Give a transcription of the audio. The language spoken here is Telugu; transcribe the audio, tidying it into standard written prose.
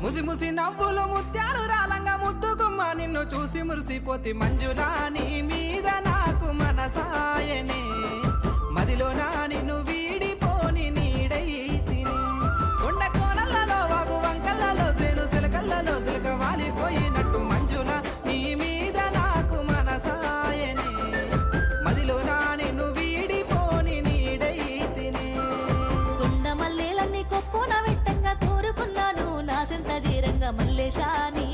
ముసి ముసి నవ్వులు ముత్యాలు రాలంగా ముద్దుకుమ్మ నిన్ను చూసి మురిసిపోతి మంజులా నీ మీద నాకు మనసాయనే మదిలో నా నిన్ను వీడిపోని నీడై తిని కొండ కోనల్లో వాగు వంకల్లలో సేను సిలకల్లలో సిలక వాలిపోయినట్టు మంజులా నీ మీద నాకు మనసాయనే మదిలో నా నిన్ను వీడిపోని నీడై తిని కొండ మల్లెలన్నీ కొప్పున వెట్టంగా కోరుకున్నాను నా సెంత జీరంగా మల్లేశా నీ